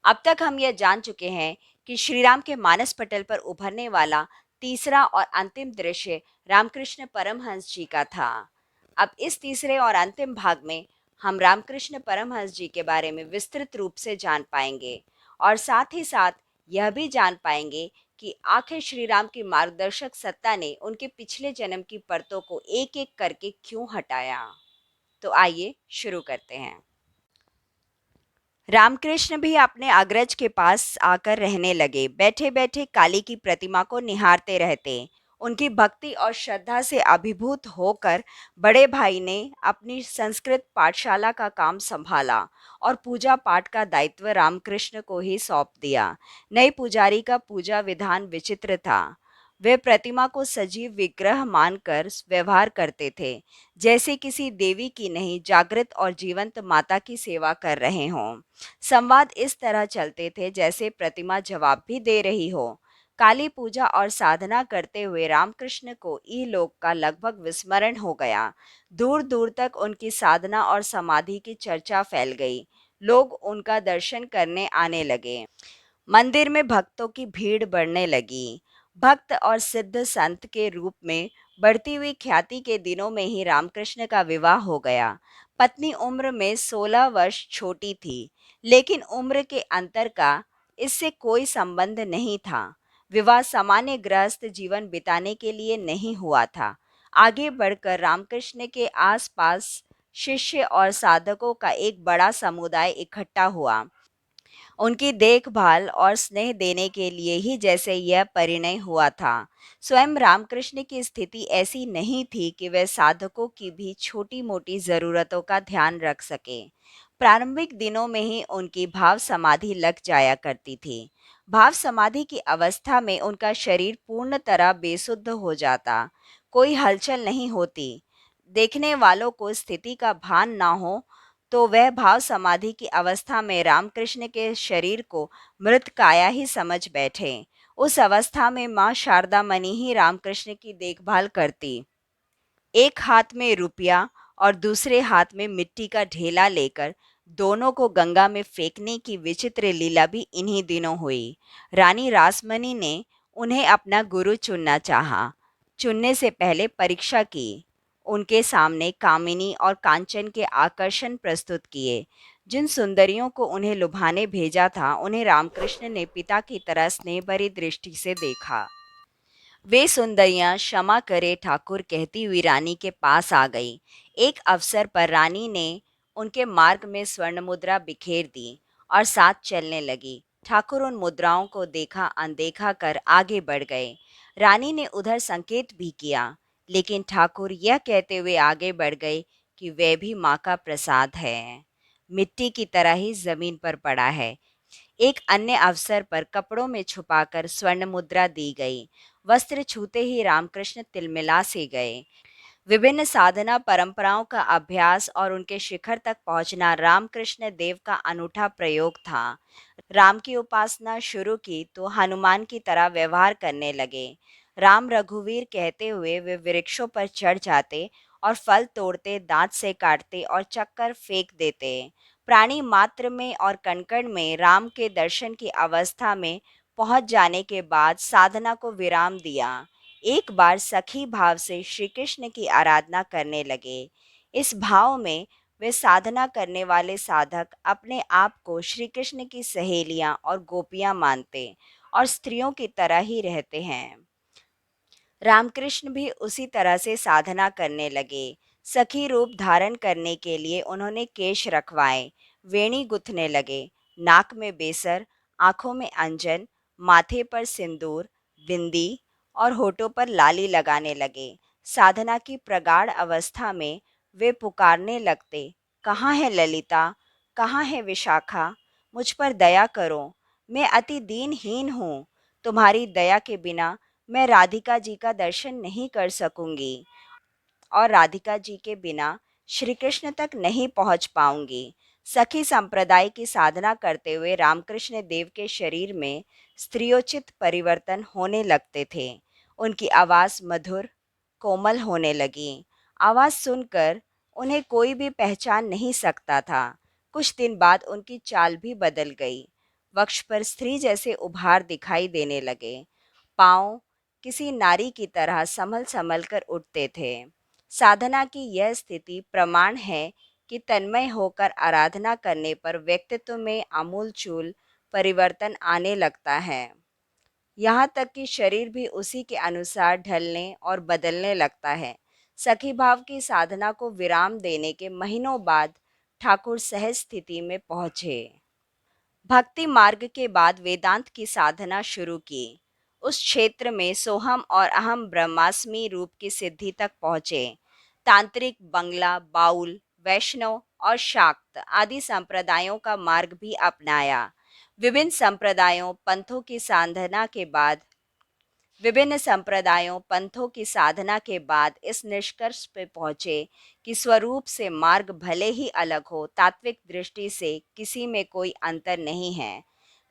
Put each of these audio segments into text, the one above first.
अब तक हम यह जान चुके हैं कि श्री राम के मानस पटल पर उभरने वाला तीसरा और अंतिम दृश्य रामकृष्ण परमहंस जी का था। अब इस तीसरे और अंतिम भाग में हम रामकृष्ण परमहंस जी के बारे में विस्तृत रूप से जान पाएंगे और साथ ही साथ यह भी जान पाएंगे कि आखिर श्री राम की मार्गदर्शक सत्ता ने उनके पिछले जन्म की परतों को एक एक करके क्यों हटाया। तो आइए शुरू करते हैं। रामकृष्ण भी अपने अग्रज के पास आकर रहने लगे। बैठे बैठे काली की प्रतिमा को निहारते रहते। उनकी भक्ति और श्रद्धा से अभिभूत होकर बड़े भाई ने अपनी संस्कृत पाठशाला का काम संभाला और पूजा पाठ का दायित्व रामकृष्ण को ही सौंप दिया। नए पुजारी का पूजा विधान विचित्र था। वे प्रतिमा को सजीव विग्रह मानकर व्यवहार करते थे, जैसे किसी देवी की नहीं जागृत और जीवंत माता की सेवा कर रहे हों। संवाद इस तरह चलते थे जैसे प्रतिमा जवाब भी दे रही हो। काली पूजा और साधना करते हुए रामकृष्ण को इहलोक का लगभग विस्मरण हो गया। दूर दूर तक उनकी साधना और समाधि की चर्चा फैल गई। लोग उनका दर्शन करने आने लगे। मंदिर में भक्तों की भीड़ बढ़ने लगी। भक्त और सिद्ध संत के रूप में बढ़ती हुई ख्याति के दिनों में ही रामकृष्ण का विवाह हो गया। पत्नी उम्र में 16 वर्ष छोटी थी, लेकिन उम्र के अंतर का इससे कोई संबंध नहीं था। विवाह सामान्य गृहस्थ जीवन बिताने के लिए नहीं हुआ था। आगे बढ़कर रामकृष्ण के आसपास शिष्य और साधकों का एक बड़ा समुदाय इकट्ठा हुआ। उनकी देखभाल और स्नेह देने के लिए ही जैसे यह परिणय हुआ था। स्वयं रामकृष्ण की स्थिति ऐसी नहीं थी कि वे साधकों की भी छोटी मोटी जरूरतों का ध्यान रख सके। प्रारंभिक दिनों में ही उनकी भाव समाधि लग जाया करती थी। भाव समाधि की अवस्था में उनका शरीर पूर्ण तरह बेसुध हो जाता। कोई हलचल नहीं होती। देखने वालों को स्थिति का भान ना हो तो वह भाव समाधि की अवस्था में रामकृष्ण के शरीर को मृत काया ही समझ बैठे। उस अवस्था में माँ शारदा मणि ही रामकृष्ण की देखभाल करती। एक हाथ में रुपया और दूसरे हाथ में मिट्टी का ढेला लेकर दोनों को गंगा में फेंकने की विचित्र लीला भी इन्हीं दिनों हुई। रानी रासमणी ने उन्हें अपना गुरु चुनना चाहा। चुनने से पहले परीक्षा की। उनके सामने कामिनी और कांचन के आकर्षण प्रस्तुत किए। जिन सुंदरियों को उन्हें लुभाने भेजा था, उन्हें रामकृष्ण ने पिता की तरह स्नेह भरी दृष्टि से देखा। वे सुंदरियां क्षमा करे ठाकुर कहती हुई रानी के पास आ गई। एक अवसर पर रानी ने उनके मार्ग में स्वर्ण मुद्रा बिखेर दी और साथ चलने लगी। ठाकुर उन मुद्राओं को देखा अनदेखा कर आगे बढ़ गए। रानी ने उधर संकेत भी किया, लेकिन ठाकुर यह कहते हुए आगे बढ़ गए कि वह भी माँ का प्रसाद है, मिट्टी की तरह ही जमीन पर पड़ा है। एक अन्य अवसर पर कपड़ों में छुपाकर स्वर्ण मुद्रा दी गई। वस्त्र छूते ही रामकृष्ण तिलमिला से गए। विभिन्न साधना परंपराओं का अभ्यास और उनके शिखर तक पहुंचना रामकृष्ण देव का अनूठा प्रयोग था। राम की उपासना शुरू की तो हनुमान की तरह व्यवहार करने लगे। राम रघुवीर कहते हुए वे वृक्षों पर चढ़ जाते और फल तोड़ते, दांत से काटते और चक्कर फेंक देते। प्राणी मात्र में और कण-कण में राम के दर्शन की अवस्था में पहुंच जाने के बाद साधना को विराम दिया। एक बार सखी भाव से श्री कृष्ण की आराधना करने लगे। इस भाव में वे साधना करने वाले साधक अपने आप को श्री कृष्ण की सहेलियां और गोपियां मानते और स्त्रियों की तरह ही रहते हैं। रामकृष्ण भी उसी तरह से साधना करने लगे। सखी रूप धारण करने के लिए उन्होंने केश रखवाए, वेणी गुथने लगे, नाक में बेसर, आंखों में अंजन, माथे पर सिंदूर, बिंदी और होठों पर लाली लगाने लगे। साधना की प्रगाढ़ अवस्था में वे पुकारने लगते, कहाँ है ललिता, कहाँ है विशाखा, मुझ पर दया करो, मैं अति दीनहीन हूँ, तुम्हारी दया के बिना मैं राधिका जी का दर्शन नहीं कर सकूंगी और राधिका जी के बिना श्री कृष्ण तक नहीं पहुंच पाऊंगी। सखी संप्रदाय की साधना करते हुए रामकृष्ण देव के शरीर में स्त्रियोचित परिवर्तन होने लगते थे। उनकी आवाज़ मधुर, कोमल होने लगी। आवाज़ सुनकर उन्हें कोई भी पहचान नहीं सकता था। कुछ दिन बाद उनकी चाल भी बदल गई। वक्ष पर स्त्री जैसे उभार दिखाई देने लगे। पाँव किसी नारी की तरह संभल संभल कर उठते थे। साधना की यह स्थिति प्रमाण है कि तन्मय होकर आराधना करने पर व्यक्तित्व में आमूलचूल परिवर्तन आने लगता है। यहाँ तक कि शरीर भी उसी के अनुसार ढलने और बदलने लगता है। सखी भाव की साधना को विराम देने के महीनों बाद ठाकुर सहज स्थिति में पहुंचे। भक्ति मार्ग के बाद वेदांत की साधना शुरू की। उस क्षेत्र में सोहम और अहम ब्रह्मास्मि रूप की सिद्धि तक पहुँचे। तांत्रिक, बंगला, बाउल, वैष्णव और शाक्त आदि संप्रदायों का मार्ग भी अपनाया। विभिन्न संप्रदायों पंथों की साधना के बाद विभिन्न संप्रदायों पंथों की साधना के बाद इस निष्कर्ष पे पहुंचे कि स्वरूप से मार्ग भले ही अलग हो, तात्विक दृष्टि से किसी में कोई अंतर नहीं है।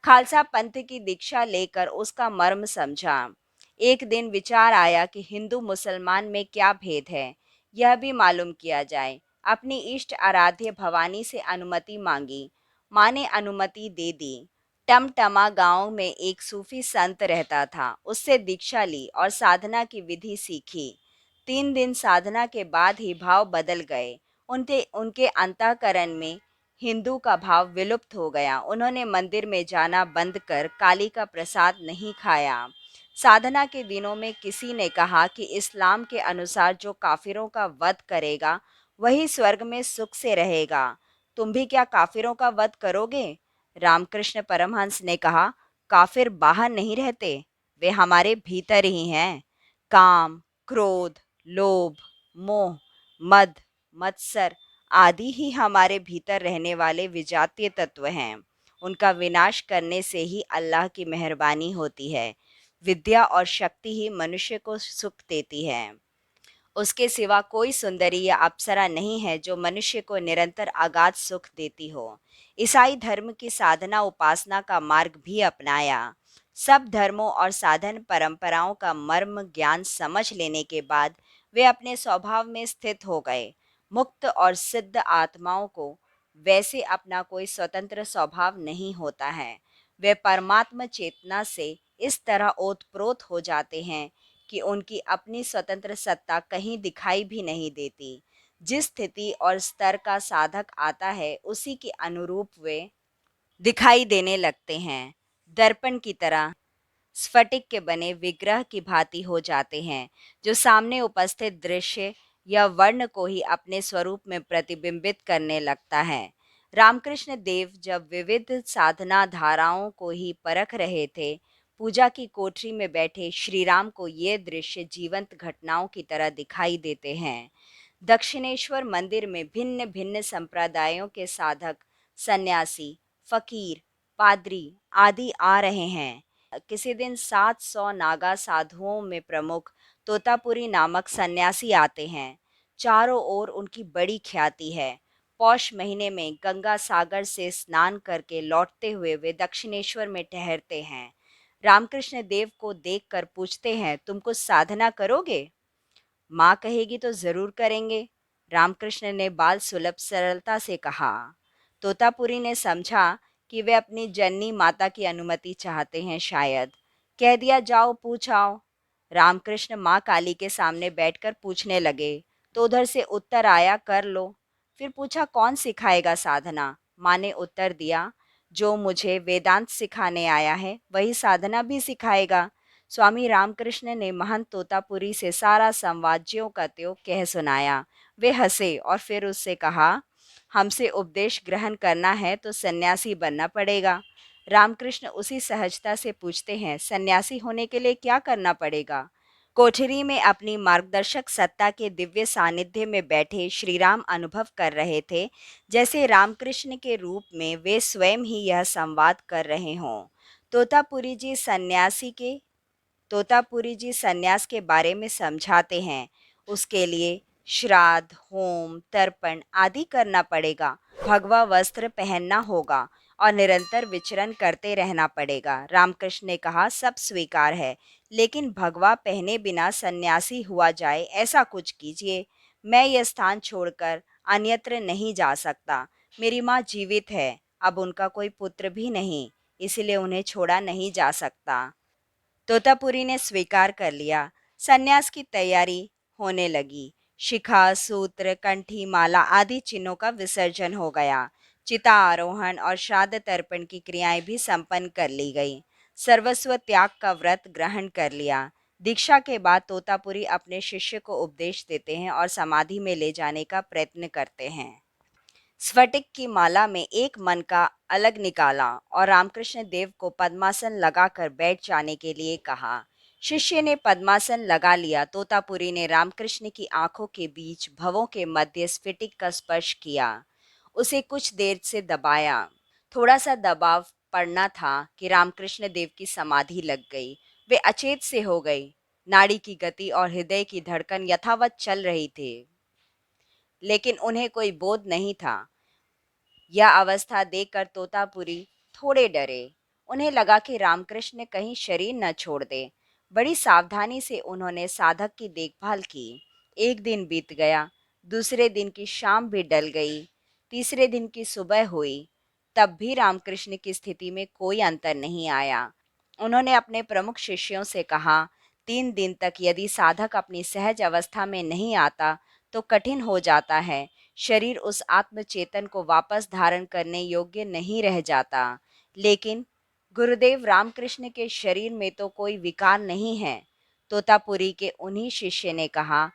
खालसा पंथ की दीक्षा लेकर उसका मर्म समझा। एक दिन विचार आया कि हिंदू मुसलमान में क्या भेद है, यह भी मालूम किया जाए। अपनी इष्ट आराध्य भवानी से अनुमति मांगी। माँ ने अनुमति दे दी। टमटमा गांव में एक सूफी संत रहता था। उससे दीक्षा ली और साधना की विधि सीखी। 3 दिन साधना के बाद ही भाव बदल गए। उनके उनके अंतःकरण में हिंदू का भाव विलुप्त हो गया। उन्होंने मंदिर में जाना बंद कर काली का प्रसाद नहीं खाया। साधना के दिनों में किसी ने कहा कि इस्लाम के अनुसार जो काफिरों का वध करेगा वही स्वर्ग में सुख से रहेगा। तुम भी क्या काफिरों का वध करोगे? रामकृष्ण परमहंस ने कहा, काफिर बाहर नहीं रहते, वे हमारे भीतर ही हैं। काम, क्रोध, लोभ, मोह, मद, मत्सर आदि ही हमारे भीतर रहने वाले विजातीय तत्व हैं। उनका विनाश करने से ही अल्लाह की मेहरबानी होती है। विद्या और शक्ति ही मनुष्य को सुख देती है। उसके सिवा कोई सुंदरी या अप्सरा नहीं है जो मनुष्य को निरंतर अगाध सुख देती हो। ईसाई धर्म की साधना उपासना का मार्ग भी अपनाया। सब धर्मों और साधन परंपराओं का मर्म ज्ञान समझ लेने के बाद वे अपने स्वभाव में स्थित हो गए। मुक्त और सिद्ध आत्माओं को वैसे अपना कोई स्वतंत्र स्वभाव नहीं होता है। वे परमात्म चेतना से इस तरह ओतप्रोत हो जाते हैं कि उनकी अपनी स्वतंत्र सत्ता कहीं दिखाई भी नहीं देती। जिस स्थिति और स्तर का साधक आता है उसी के अनुरूप वे दिखाई देने लगते हैं। दर्पण की तरह स्फटिक के बने विग्रह की भांति हो जाते हैं, जो सामने उपस्थित दृश्य या वर्ण को ही अपने स्वरूप में प्रतिबिंबित करने लगता है। रामकृष्ण देव जब विविध साधना धाराओं को ही परख रहे थे, पूजा की कोठरी में बैठे श्री राम को ये दृश्य जीवंत घटनाओं की तरह दिखाई देते हैं। दक्षिणेश्वर मंदिर में भिन्न भिन्न संप्रदायों के साधक, सन्यासी, फकीर, पादरी आदि आ रहे हैं। किसी दिन 700 नागा साधुओं में प्रमुख तोतापुरी नामक सन्यासी आते हैं। चारों ओर उनकी बड़ी ख्याति है। पौष महीने में गंगा सागर से स्नान करके लौटते हुए वे दक्षिणेश्वर में ठहरते हैं। रामकृष्ण देव को देखकर पूछते हैं, तुम कुछ साधना करोगे? माँ कहेगी तो जरूर करेंगे, रामकृष्ण ने बाल सुलभ सरलता से कहा। तोतापुरी ने समझा कि वे अपनी जननी माता की अनुमति चाहते हैं शायद। कह दिया, जाओ पूछ आओ। रामकृष्ण माँ काली के सामने बैठकर पूछने लगे, तो उधर से उत्तर आया, कर लो। फिर पूछा, कौन सिखाएगा साधना? माँ ने उत्तर दिया, जो मुझे वेदांत सिखाने आया है वही साधना भी सिखाएगा। स्वामी रामकृष्ण ने महंत तोतापुरी से सारा संवाद ज्यों का त्यों कह सुनाया। वे हंसे और फिर उससे कहा, हमसे उपदेश ग्रहण करना है तो सन्यासी बनना पड़ेगा। रामकृष्ण उसी सहजता से पूछते हैं, सन्यासी होने के लिए क्या करना पड़ेगा? कोठरी में अपनी मार्गदर्शक सत्ता के दिव्य सानिध्य में बैठे श्री राम अनुभव कर रहे थे, जैसे रामकृष्ण के रूप में वे स्वयं ही यह संवाद कर रहे हों। तोतापुरी जी सन्यासी के तोतापुरी जी सन्यास के बारे में समझाते हैं। उसके लिए श्राद्ध, होम, तर्पण आदि करना पड़ेगा। भगवा वस्त्र पहनना होगा और निरंतर विचरण करते रहना पड़ेगा। रामकृष्ण ने कहा, सब स्वीकार है, लेकिन भगवा पहने बिना सन्यासी हुआ जाए ऐसा कुछ कीजिए। मैं यह स्थान छोड़कर अन्यत्र नहीं जा सकता। मेरी माँ जीवित है, अब उनका कोई पुत्र भी नहीं। इसलिए उन्हें छोड़ा नहीं जा सकता। तोतापुरी ने स्वीकार कर लिया। सन्यास की तैयारी होने लगी। शिखा, सूत्र, कंठी, माला आदि चिन्हों का विसर्जन हो गया। चिता आरोहण और श्राद्ध तर्पण की क्रियाएं भी संपन्न कर ली गई। सर्वस्व त्याग का व्रत ग्रहण कर लिया। दीक्षा के बाद तोतापुरी अपने शिष्य को उपदेश देते हैं और समाधि में ले जाने का प्रयत्न करते हैं। स्फटिक की माला में एक मन का अलग निकाला और रामकृष्ण देव को पद्मासन लगाकर बैठ जाने के लिए कहा। शिष्य ने पद्मासन लगा लिया। तोतापुरी ने रामकृष्ण की आंखों के बीच भवों के मध्य स्फटिक का स्पर्श किया। उसे कुछ देर से दबाया। थोड़ा सा दबाव पड़ना था कि रामकृष्ण देव की समाधि लग गई। वे अचेत से हो गई। नाड़ी की गति और हृदय की धड़कन यथावत चल रही थी, लेकिन उन्हें कोई बोध नहीं था। यह अवस्था देखकर तोतापुरी थोड़े डरे। उन्हें लगा कि रामकृष्ण कहीं शरीर न छोड़ दे। बड़ी सावधानी से उन्होंने साधक की देखभाल की। एक दिन बीत गया, दूसरे दिन की शाम भी डल गई, तीसरे दिन की सुबह हुई। तब भी रामकृष्ण की स्थिति में कोई अंतर नहीं आया। उन्होंने अपने प्रमुख शिष्यों से कहा, 3 दिन तक यदि साधक अपनी सहज अवस्था में नहीं आता तो कठिन हो जाता है। शरीर उस आत्मचेतन को वापस धारण करने योग्य नहीं रह जाता। लेकिन गुरुदेव रामकृष्ण के शरीर में तो कोई विकार नहीं है। तोतापुरी के उन्हीं शिष्य ने कहा,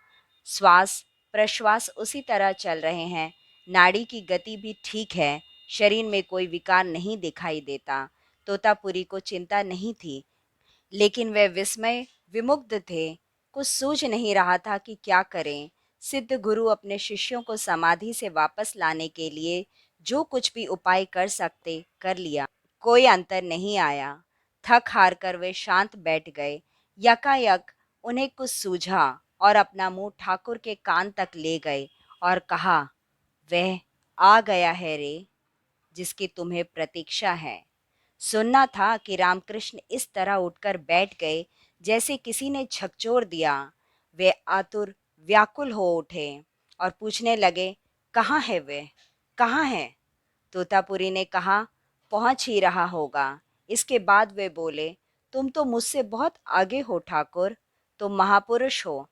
श्वास प्रश्वास उसी तरह चल रहे हैं, नाड़ी की गति भी ठीक है, शरीर में कोई विकार नहीं दिखाई देता। तोतापुरी को चिंता नहीं थी, लेकिन वे विस्मय विमुग्ध थे। कुछ सूझ नहीं रहा था कि क्या करें। सिद्ध गुरु अपने शिष्यों को समाधि से वापस लाने के लिए जो कुछ भी उपाय कर सकते कर लिया, कोई अंतर नहीं आया। थक हार कर वे शांत बैठ गए। यकायक उन्हें कुछ सूझा और अपना मुंह ठाकुर के कान तक ले गए और कहा, वह आ गया है रे, जिसकी तुम्हें प्रतीक्षा है। सुनना था कि रामकृष्ण इस तरह उठकर बैठ गए जैसे किसी ने झकझोर दिया। वे आतुर व्याकुल हो उठे और पूछने लगे, कहाँ है वे, कहाँ है? तोतापुरी ने कहा, पहुंच ही रहा होगा। इसके बाद वे बोले, तुम तो मुझसे बहुत आगे हो ठाकुर, तुम महापुरुष हो।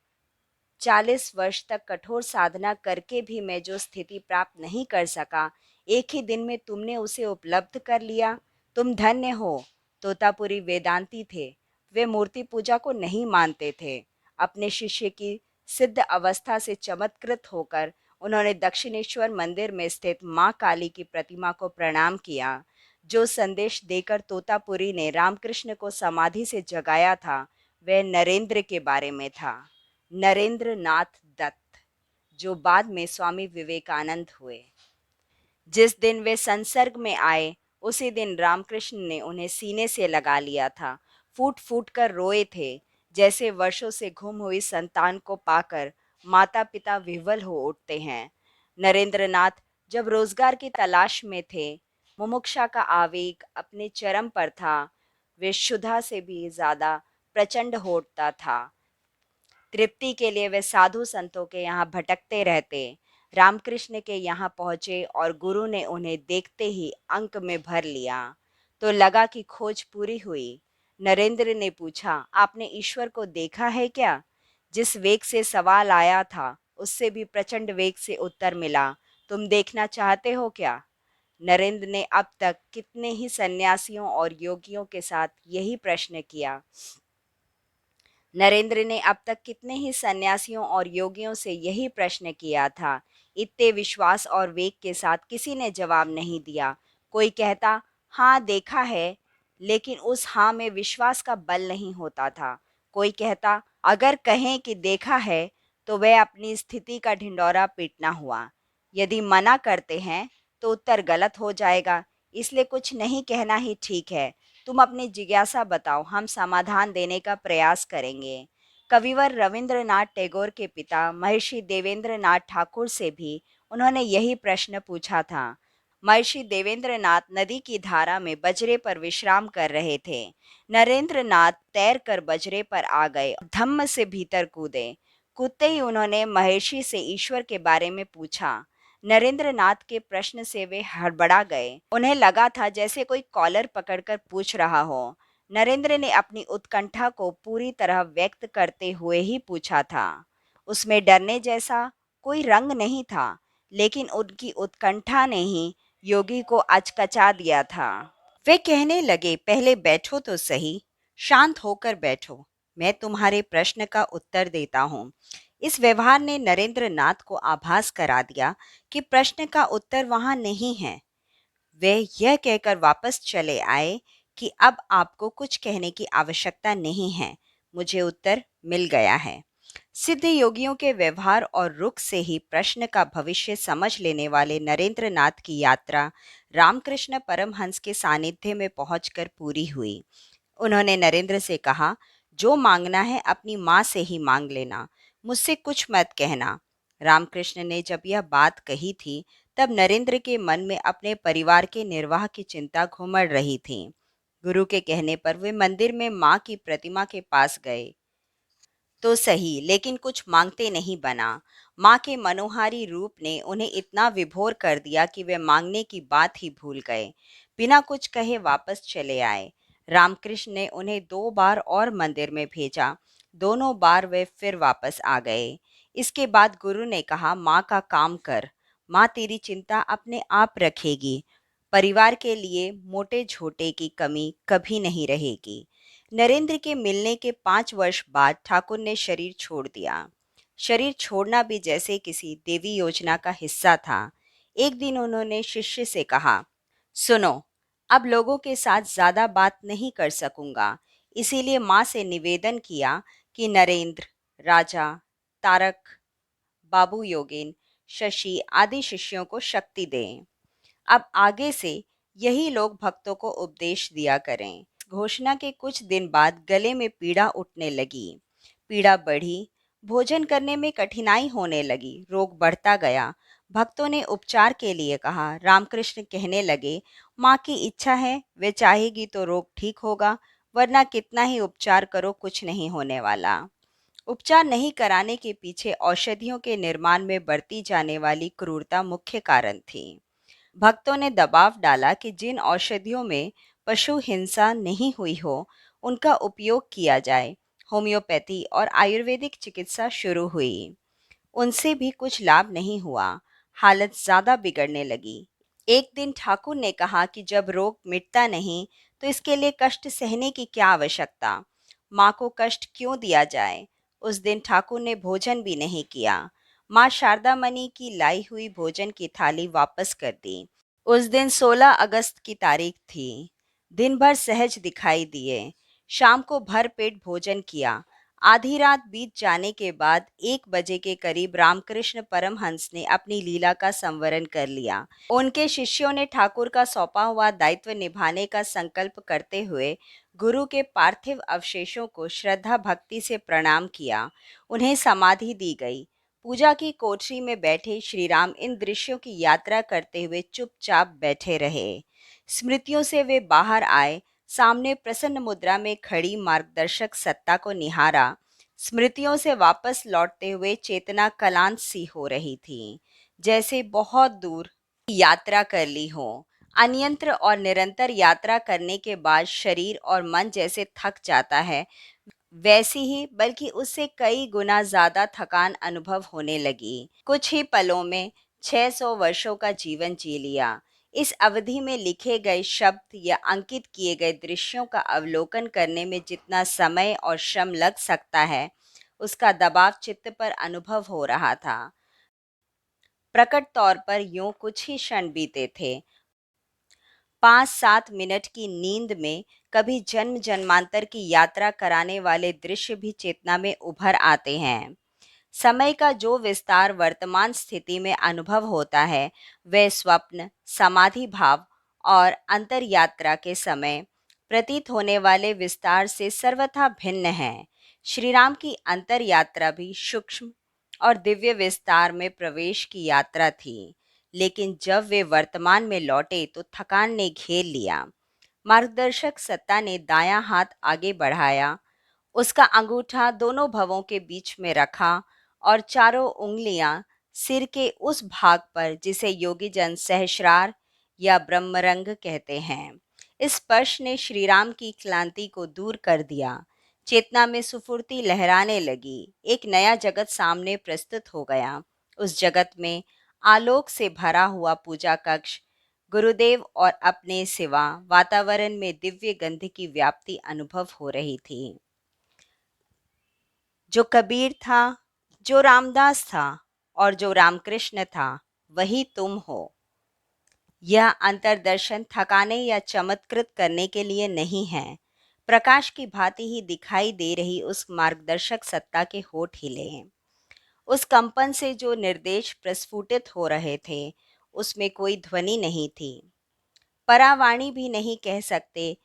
40 वर्ष तक कठोर साधना करके भी मैं जो स्थिति प्राप्त नहीं कर सका, एक ही दिन में तुमने उसे उपलब्ध कर लिया। तुम धन्य हो। तोतापुरी वेदांती थे। वे मूर्ति पूजा को नहीं मानते थे। अपने शिष्य की सिद्ध अवस्था से चमत्कृत होकर उन्होंने दक्षिणेश्वर मंदिर में स्थित माँ काली की प्रतिमा को प्रणाम किया। जो संदेश देकर तोतापुरी ने रामकृष्ण को समाधि से जगाया था, वह नरेंद्र के बारे में था। नरेंद्र नाथ दत्त, जो बाद में स्वामी विवेकानंद हुए। जिस दिन वे संसर्ग में आए, उसी दिन रामकृष्ण ने उन्हें सीने से लगा लिया था। फूट फूट कर रोए थे, जैसे वर्षों से गुम हुई संतान को पाकर माता पिता विह्वल हो उठते हैं। नरेंद्र नाथ जब रोजगार की तलाश में थे, मुमुक्षा का आवेग अपने चरम पर था। वे क्षुधा से भी ज्यादा प्रचंड हो उठता था। तृप्ति के लिए वे साधु संतों के यहाँ भटकते रहते। रामकृष्ण के यहाँ पहुँचे और गुरु ने उन्हें देखते ही अंक में भर लिया। तो लगा कि खोज पूरी हुई। नरेंद्र ने पूछा, आपने ईश्वर को देखा है क्या? जिस वेग से सवाल आया था, उससे भी प्रचंड वेग से उत्तर मिला, तुम देखना चाहते हो क्या? नरेंद्र ने अब तक कितने ही सन्यासियों और योगियों के साथ यही प्रश्न किया। नरेंद्र ने अब तक कितने ही सन्यासियों और योगियों से यही प्रश्न किया था। इतने विश्वास और वेग के साथ किसी ने जवाब नहीं दिया। कोई कहता, हाँ देखा है, लेकिन उस हाँ में विश्वास का बल नहीं होता था। कोई कहता, अगर कहें कि देखा है तो वह अपनी स्थिति का ढिंढोरा पीटना हुआ। यदि मना करते हैं तो उत्तर गलत हो जाएगा, इसलिए कुछ नहीं कहना ही ठीक है। तुम अपनी जिज्ञासा बताओ, हम समाधान देने का प्रयास करेंगे। कविवर रविंद्रनाथ टैगोर के पिता महर्षि देवेंद्रनाथ ठाकुर से भी उन्होंने यही प्रश्न पूछा था। महर्षि देवेंद्रनाथ नदी की धारा में बजरे पर विश्राम कर रहे थे। नरेंद्र नाथ तैर कर बजरे पर आ गए, धम्म से भीतर कूदे। कूदते ही उन्होंने महर्षि से ईश्वर के बारे में पूछा। नरेंद्र नाथ के प्रश्न से वे हड़बड़ा गए। उन्हें लगा था जैसे कोई कॉलर पकड़कर पूछ रहा हो। नरेंद्र ने अपनी उत्कंठा को पूरी तरह व्यक्त करते हुए ही पूछा था। उसमें डरने जैसा कोई रंग नहीं था, लेकिन उनकी उत्कंठा ने ही योगी को अचकचा दिया था। वे कहने लगे, पहले बैठो तो सही, शांत होकर बैठो। मैं तुम्हारे प्रश्न का उत्तर देता हूँ। इस व्यवहार ने नरेंद्र नाथ को आभास करा दिया कि प्रश्न का उत्तर वहां नहीं है। वे यह कहकर वापस चले आए कि अब आपको कुछ कहने की आवश्यकता नहीं है, मुझे उत्तर मिल गया है। सिद्ध योगियों के व्यवहार और रुख से ही प्रश्न का भविष्य समझ लेने वाले नरेंद्र नाथ की यात्रा रामकृष्ण परमहंस के सानिध्य में पहुंचकर पूरी हुई। उन्होंने नरेंद्र से कहा, जो मांगना है अपनी माँ से ही मांग लेना, मुझसे कुछ मत कहना। रामकृष्ण ने जब यह बात कही थी, तब नरेंद्र के मन में अपने परिवार के निर्वाह की चिंता घुमड़ रही थी। गुरु के कहने पर वे मंदिर में माँ की प्रतिमा के पास गए तो सही, लेकिन कुछ मांगते नहीं बना। माँ के मनोहारी रूप ने उन्हें इतना विभोर कर दिया कि वे मांगने की बात ही भूल गए। बिना कुछ कहे वापस चले आए। रामकृष्ण ने उन्हें 2 बार और मंदिर में भेजा। दोनों बार वे फिर वापस आ गए। इसके बाद गुरु ने कहा, माँ का काम कर। माँ तेरी चिंता अपने आप रखेगी। परिवार के लिए मोटे झोटे की कमी कभी नहीं रहेगी। नरेंद्र के मिलने के 5 वर्ष बाद ठाकुर ने शरीर छोड़ दिया। शरीर छोड़ना भी जैसे किसी देवी योजना का हिस्सा था। एक दिन उन्होंने शिष्य से कहा, सुनो, अब लोगों के साथ ज्यादा बात नहीं कर सकूंगा, इसीलिए माँ से निवेदन किया कि नरेंद्र, राजा, तारक, बाबू योगेन, शशि आदि शिष्यों को शक्ति दें। अब आगे से यही लोग भक्तों को उपदेश दिया करें। घोषणा के कुछ दिन बाद गले में पीड़ा उठने लगी। पीड़ा बढ़ी, भोजन करने में कठिनाई होने लगी, रोग बढ़ता गया। भक्तों ने उपचार के लिए कहा। रामकृष्ण कहने लगे, माँ की इच्छा है, वे चाहेगी तो रोग ठीक होगा, वरना कितना ही उपचार करो कुछ नहीं होने वाला। उपचार नहीं कराने के पीछे औषधियों के निर्माण में बरती जाने वाली क्रूरता मुख्य कारण थी। भक्तों ने दबाव डाला कि जिन औषधियों में पशु हिंसा नहीं हुई हो, उनका उपयोग किया जाए। होम्योपैथी और आयुर्वेदिक चिकित्सा शुरू हुई। उनसे भी कुछ लाभ नहीं हुआ। हालत ज्यादा बिगड़ने लगी। एक दिन ठाकुर ने कहा कि जब रोग मिटता नहीं, तो इसके लिए कष्ट सहने की क्या आवश्यकता। माँ को कष्ट क्यों दिया जाए। उस दिन ठाकुर ने भोजन भी नहीं किया। माँ शारदा मणि की लाई हुई भोजन की थाली वापस कर दी। उस दिन 16 अगस्त की तारीख थी। दिन भर सहज दिखाई दिए। शाम को भर पेट भोजन किया। आधी रात बीत जाने के बाद 1 बजे के करीब रामकृष्ण परमहंस ने अपनी लीला का संवरण कर लिया। उनके शिष्यों ने ठाकुर का सौंपा हुआ दायित्व निभाने का संकल्प करते हुए गुरु के पार्थिव अवशेषों को श्रद्धा भक्ति से प्रणाम किया। उन्हें समाधि दी गई। पूजा की कोठरी में बैठे श्री राम इन दृश्यों की यात्रा करते हुए चुपचाप बैठे रहे। स्मृतियों से वे बाहर आए। सामने प्रसन्न मुद्रा में खड़ी मार्गदर्शक सत्ता को निहारा। स्मृतियों से वापस लौटते हुए चेतना कलांत सी हो रही थी, जैसे बहुत दूर यात्रा कर ली हो। अनियंत्र और निरंतर यात्रा करने के बाद शरीर और मन जैसे थक जाता है, वैसी ही बल्कि उससे कई गुना ज्यादा थकान अनुभव होने लगी। कुछ ही पलों में 600 वर्षों का जीवन जी लिया। इस अवधि में लिखे गए शब्द या अंकित किए गए दृश्यों का अवलोकन करने में जितना समय और श्रम लग सकता है, उसका दबाव चित्त पर अनुभव हो रहा था। प्रकट तौर पर यूं कुछ ही क्षण बीते थे। 5-7 मिनट की नींद में कभी जन्म जन्मांतर की यात्रा कराने वाले दृश्य भी चेतना में उभर आते हैं। समय का जो विस्तार वर्तमान स्थिति में अनुभव होता है, वह स्वप्न, समाधि भाव और अंतर यात्रा के समय प्रतीत होने वाले विस्तार से सर्वथा भिन्न है। श्री राम की अंतर यात्रा भी सूक्ष्म और दिव्य विस्तार में प्रवेश की यात्रा थी, लेकिन जब वे वर्तमान में लौटे तो थकान ने घेर लिया। मार्गदर्शक सत्ता ने दायां हाथ आगे बढ़ाया, उसका अंगूठा दोनों भवों के बीच में रखा और चारों उंगलियां सिर के उस भाग पर जिसे योगी जन सहस्रार या ब्रह्मरंग कहते हैं। इस स्पर्श ने श्री राम की क्लांति को दूर कर दिया। चेतना में सुफुर्ती लहराने लगी। एक नया जगत सामने प्रस्तुत हो गया। उस जगत में आलोक से भरा हुआ पूजा कक्ष, गुरुदेव और अपने सिवा वातावरण में दिव्य गंध की व्याप्ति अनुभव हो रही थी। जो कबीर था, जो रामदास था और जो रामकृष्ण था, वही तुम हो। यह अंतर्दर्शन थकाने या चमत्कृत करने के लिए नहीं है। प्रकाश की भांति ही दिखाई दे रही उस मार्गदर्शक सत्ता के होठ हिले। उस कंपन से जो निर्देश प्रस्फुटित हो रहे थे, उसमें कोई ध्वनि नहीं थी। परावाणी भी नहीं कह सकते,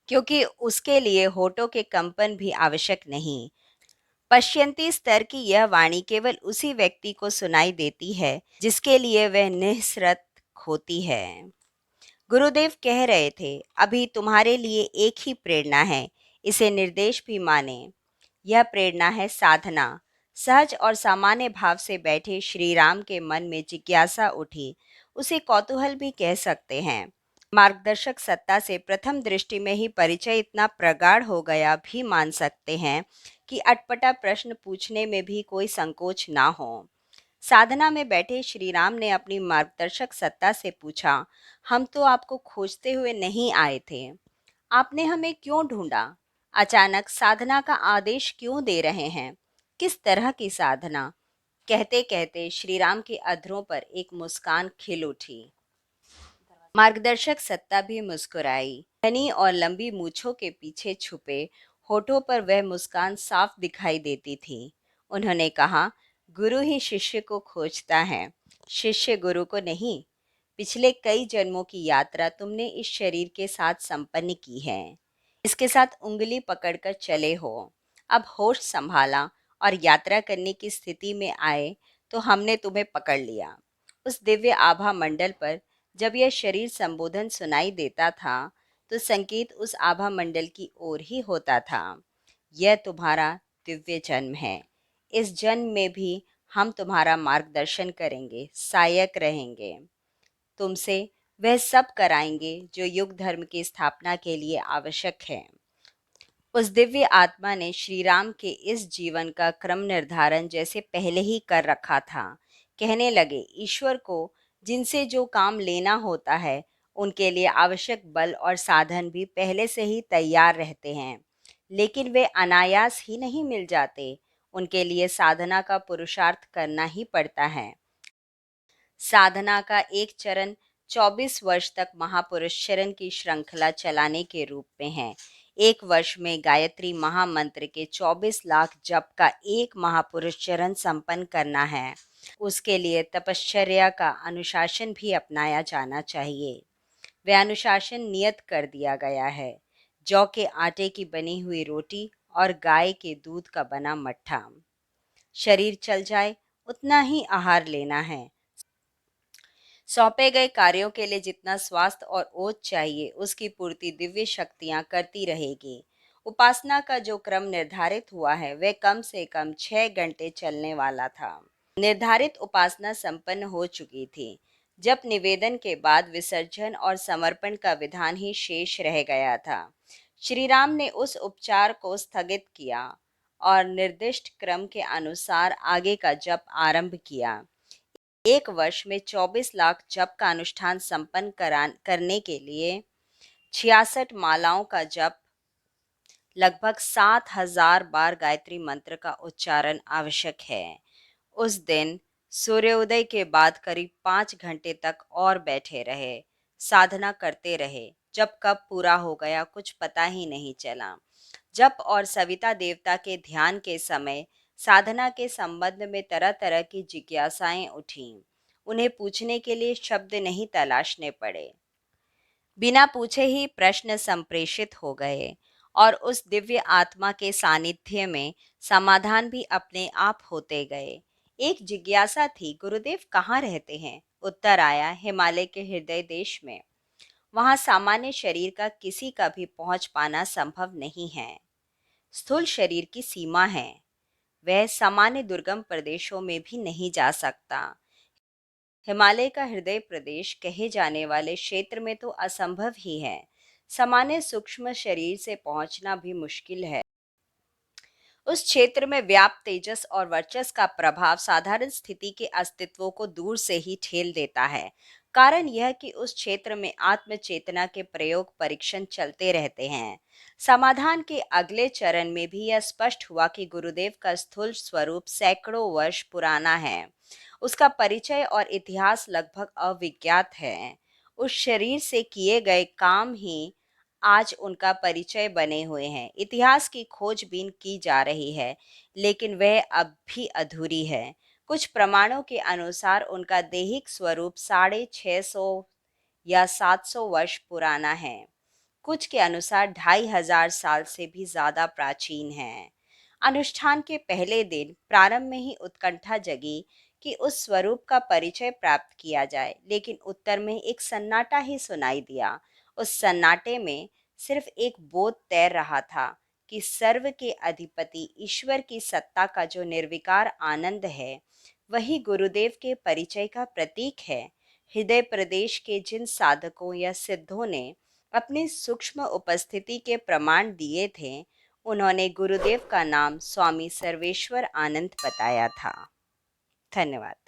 क्योंकि उसके लिए होठों के कंपन भी आवश्यक नहीं। पश्यंती स्तर की यह वाणी केवल उसी व्यक्ति को सुनाई देती है जिसके लिए वह निःसृत होती है। गुरुदेव कह रहे थे, अभी तुम्हारे लिए एक ही प्रेरणा है, इसे निर्देश भी माने। यह प्रेरणा है साधना। सहज और सामान्य भाव से बैठे श्री राम के मन में जिज्ञासा उठी। उसे कौतूहल भी कह सकते हैं। मार्गदर्शक सत्ता से प्रथम दृष्टि में ही परिचय इतना प्रगाढ़ हो गया भी मान सकते हैं कि अटपटा प्रश्न पूछने में भी कोई संकोच ना हो। साधना में बैठे श्री राम ने अपनी मार्गदर्शक सत्ता से पूछा, हम तो आपको खोजते हुए नहीं आए थे, आपने हमें क्यों ढूंढा? अचानक साधना का आदेश क्यों दे रहे हैं? किस तरह की साधना? कहते कहते श्री राम के अधरों पर एक मुस्कान खिल उठी। मार्गदर्शक सत्ता भी मुस्कुराई। घनी और लंबी मूछों के पीछे छुपे होठों पर वह मुस्कान साफ दिखाई देती थी। उन्होंने कहा, गुरु ही शिष्य को खोजता है, शिष्य गुरु को नहीं। पिछले कई जन्मों की यात्रा तुमने इस शरीर के साथ संपन्न की है। इसके साथ उंगली पकड़कर चले हो। अब होश संभाला और यात्रा करने की स्थिति में आए तो हमने तुम्हें पकड़ लिया। उस दिव्य आभा मंडल पर जब यह शरीर संबोधन सुनाई देता था, तो संकेत उस आभा मंडल की ओर ही होता था। यह तुम्हारा दिव्य जन्म है। इस जन्म में भी हम तुम्हारा मार्गदर्शन करेंगे, सहायक रहेंगे। तुमसे वह सब कराएंगे जो युग धर्म की स्थापना के लिए आवश्यक है। उस दिव्य आत्मा ने श्री राम के इस जीवन का क्रम निर्धारण जैसे पहले ही कर रखा था। कहने लगे, ईश्वर को जिनसे जो काम लेना होता है, उनके लिए आवश्यक बल और साधन भी पहले से ही तैयार रहते हैं, लेकिन वे अनायास ही नहीं मिल जाते। उनके लिए साधना का पुरुषार्थ करना ही पड़ता है। साधना का एक चरण 24 वर्ष तक महापुरुष चरण की श्रृंखला चलाने के रूप में है। एक वर्ष में गायत्री महामंत्र के 24 लाख जप का एक महापुरुष चरण संपन्न करना है। उसके लिए तपश्चर्या का अनुशासन भी अपनाया जाना चाहिए। वह अनुशासन नियत कर दिया गया है। जौ के आटे की बनी हुई रोटी और गाय के दूध का बना मट्ठा। शरीर चल जाए उतना ही आहार लेना है। सौंपे गए कार्यों के लिए जितना स्वास्थ्य और ओज चाहिए, उसकी पूर्ति दिव्य शक्तियां करती रहेगी। उपासना का जो क्रम निर्धारित हुआ है, वह कम से कम 6 घंटे चलने वाला था। निर्धारित उपासना संपन्न हो चुकी थी। जब निवेदन के बाद विसर्जन और समर्पण का विधान ही शेष रह गया था। श्री राम ने उस उपचार को स्थगित किया और निर्दिष्ट क्रम के अनुसार आगे का जप आरंभ किया। एक वर्ष में 24 लाख जप का अनुष्ठान संपन्न करने के लिए 66 मालाओं का जप, लगभग 7,000 बार गायत्री मंत्र का उच्चारण आवश्यक है। उस दिन सूर्योदय के बाद करीब 5 घंटे तक और बैठे रहे, साधना करते रहे। जब कब पूरा हो गया कुछ पता ही नहीं चला। जप और सविता देवता के ध्यान के समय साधना के संबंध में तरह तरह की जिज्ञासाएं उठीं। उन्हें पूछने के लिए शब्द नहीं तलाशने पड़े। बिना पूछे ही प्रश्न संप्रेषित हो गए और उस दिव्य आत्मा के सानिध्य में समाधान भी अपने आप होते गए। एक जिज्ञासा थी, गुरुदेव कहाँ रहते हैं? उत्तर आया, हिमालय के हृदय देश में। वहाँ सामान्य शरीर का किसी का भी पहुंच पाना संभव नहीं है। स्थूल शरीर की सीमा है। वह सामान्य दुर्गम प्रदेशों में भी नहीं जा सकता। हिमालय का हृदय प्रदेश कहे जाने वाले क्षेत्र में तो असंभव ही है। सामान्य सूक्ष्म शरीर से पहुंचना भी मुश्किल है। उस क्षेत्र में व्याप्त तेजस और वर्चस्व का प्रभाव साधारण स्थिति के अस्तित्व को दूर से ही ठेल देता है। कारण यह कि उस क्षेत्र में आत्म चेतना के प्रयोग परीक्षण चलते रहते हैं। समाधान के अगले चरण में भी यह स्पष्ट हुआ कि गुरुदेव का स्थूल स्वरूप सैकड़ों वर्ष पुराना है। उसका परिचय और इतिहास लगभग अविज्ञात है। उस शरीर से किए गए काम ही आज उनका परिचय बने हुए हैं। इतिहास की खोजबीन की जा रही है, लेकिन वह अब भी अधूरी है। कुछ प्रमाणों के अनुसार उनका दैहिक स्वरूप 650 या 700 वर्ष पुराना है। कुछ के अनुसार 2500 साल से भी ज्यादा प्राचीन है। अनुष्ठान के पहले दिन प्रारंभ में ही उत्कंठा जगी कि उस स्वरूप का परिचय प्राप्त किया जाए, लेकिन उत्तर में एक सन्नाटा ही सुनाई दिया। उस सन्नाटे में सिर्फ एक बोध तैर रहा था कि सर्व के अधिपति ईश्वर की सत्ता का जो निर्विकार आनंद है, वही गुरुदेव के परिचय का प्रतीक है। हृदय प्रदेश के जिन साधकों या सिद्धों ने अपनी सूक्ष्म उपस्थिति के प्रमाण दिए थे, उन्होंने गुरुदेव का नाम स्वामी सर्वेश्वर आनंद बताया था। धन्यवाद।